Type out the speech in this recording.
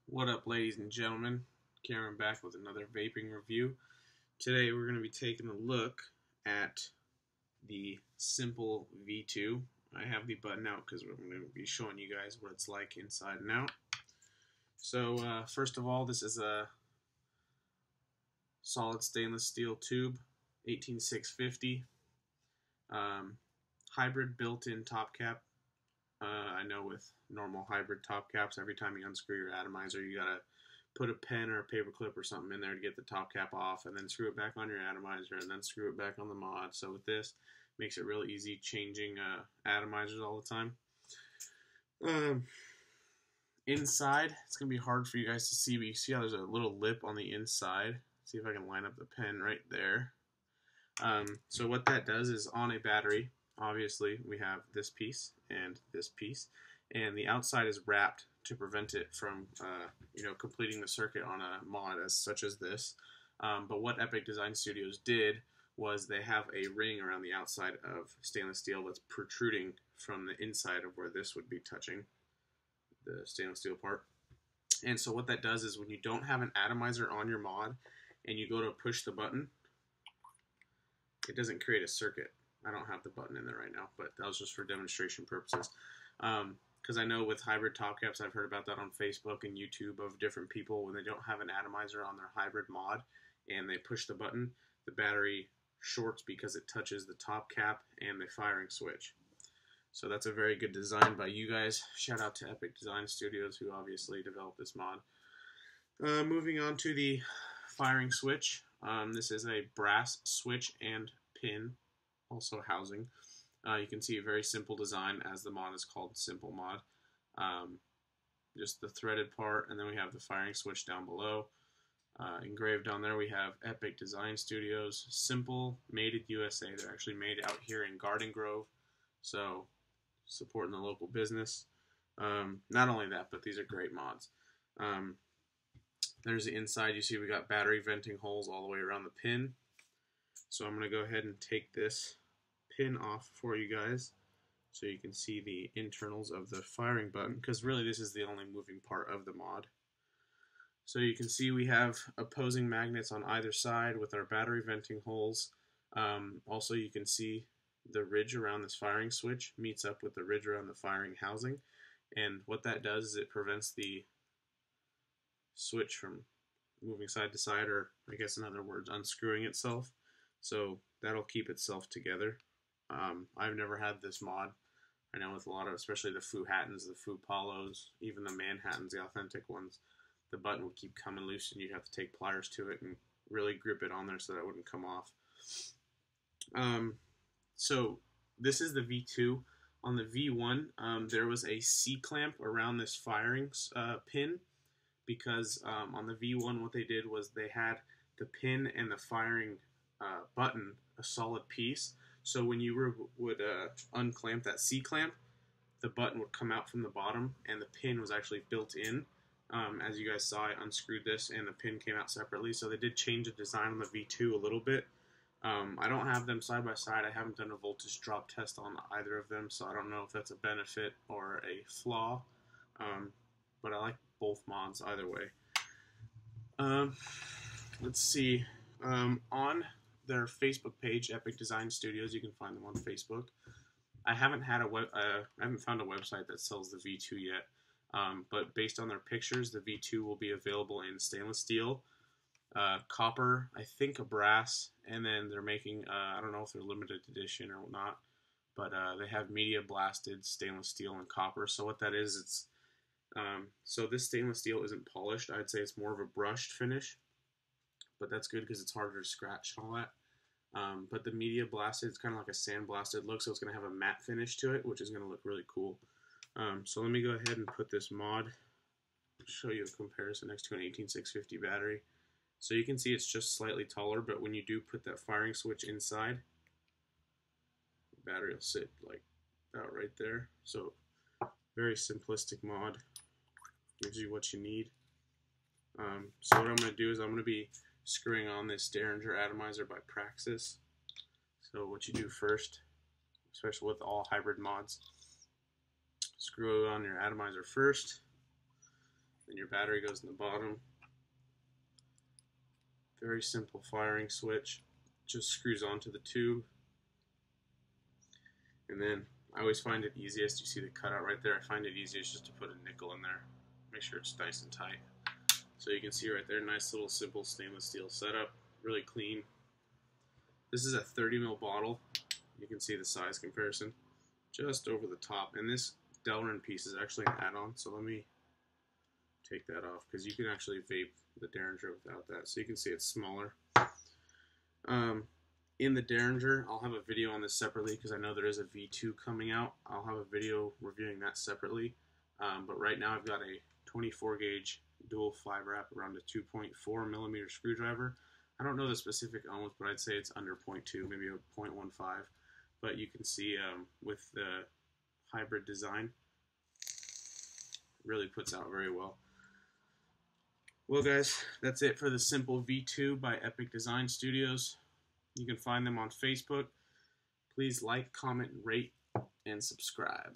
What up, ladies and gentlemen? Cameron back with another vaping review. Today we're going to be taking a look at the Simple V2. I have the button out because we're going to be showing you guys what it's like inside and out. So first of all, this is a solid stainless steel tube, 18650. Hybrid built-in top cap. I know with normal hybrid top caps, every time you unscrew your atomizer, you gotta put a pen or a paper clip or something in there to get the top cap off, and then screw it back on your atomizer, and then screw it back on the mod. So with this, makes it really easy changing atomizers all the time. Inside, it's gonna be hard for you guys to see, but you see how there's a little lip on the inside. See if I can line up the pen right there. So what that does is on a battery, obviously we have this piece and this piece, and the outside is wrapped to prevent it from completing the circuit on a mod such as this. But what Epic Design Studios did was they have a ring around the outside of stainless steel that's protruding from the inside of where this would be touching the stainless steel part. And so what that does is when you don't have an atomizer on your mod and you go to push the button, it doesn't create a circuit. I don't have the button in there right now, but that was just for demonstration purposes. Because I know with hybrid top caps, I've heard about that on Facebook and YouTube of different people when they don't have an atomizer on their hybrid mod and they push the button, the battery shorts because it touches the top cap and the firing switch. So that's a very good design by you guys. Shout out to Epic Design Studios who obviously developed this mod. Moving on to the firing switch. This is a brass switch and pin, also housing. You can see a very simple design as the mod is called Simple Mod. Just the threaded part, and then we have the firing switch down below. Engraved down there we have Epic Design Studios, Simple, made in USA. They're actually made out here in Garden Grove, so supporting the local business. Not only that, but these are great mods. There's the inside. You see we got battery venting holes all the way around the pin. So I'm going to go ahead and take this pin off for you guys so you can see the internals of the firing button, because really this is the only moving part of the mod. So you can see we have opposing magnets on either side with our battery venting holes. Also you can see the ridge around this firing switch meets up with the ridge around the firing housing, and what that does is it prevents the switch from moving side to side, or I guess in other words unscrewing itself. So that'll keep itself together. I've never had this mod. I know with a lot of, especially the Foo Hattons, the Foo Palos, even the Manhattans, the authentic ones, the button would keep coming loose and you'd have to take pliers to it and really grip it on there so that it wouldn't come off. So this is the V2. On the V1, there was a C-clamp around this firing pin, because on the V1 what they did was they had the pin and the firing button a solid piece. So when you would unclamp that C-clamp, the button would come out from the bottom and the pin was actually built in. As you guys saw, I unscrewed this and the pin came out separately. So they did change the design on the V2 a little bit. I don't have them side by side. I haven't done a voltage drop test on either of them, so I don't know if that's a benefit or a flaw. But I like both mods either way. Let's see. On their Facebook page, Epic Design Studios, you can find them on Facebook. I haven't found a website that sells the V2 yet. But based on their pictures, the V2 will be available in stainless steel, copper, I think a brass, and then they're making, I don't know if they're limited edition or not, but they have media blasted stainless steel and copper. So what that is, it's so this stainless steel isn't polished. I'd say it's more of a brushed finish, but that's good because it's harder to scratch and all that. But the media blasted, it's kind of like a sandblasted look, so it's going to have a matte finish to it, which is going to look really cool. So let me go ahead and put this mod, show you a comparison next to an 18650 battery. So you can see it's just slightly taller, but when you do put that firing switch inside, the battery will sit like that right there. So very simplistic mod, gives you what you need. So what I'm going to do is I'm going to be screwing on this Derringer atomizer by Praxis. So what you do first, especially with all hybrid mods, screw on your atomizer first, then and your battery goes in the bottom. Very simple firing switch. Just screws onto the tube. And then I always find it easiest, you see the cutout right there, I find it easiest just to put a nickel in there. Make sure it's nice and tight. So you can see right there, nice little simple stainless steel setup, really clean. This is a 30 ml bottle. You can see the size comparison just over the top. And this Delrin piece is actually an add-on, so let me take that off because you can actually vape the Derringer without that. So you can see it's smaller. In the Derringer, I'll have a video on this separately because I know there is a V2 coming out. I'll have a video reviewing that separately. But right now I've got a 24 gauge dual 5 wrap around a 2.4 millimeter screwdriver. I don't know the specific ohms, but I'd say it's under 0.2, maybe a 0.15. But you can see with the hybrid design, it really puts out very well. Well guys, that's it for the Simple V2 by Epic Design Studios. You can find them on Facebook. Please like, comment, rate, and subscribe.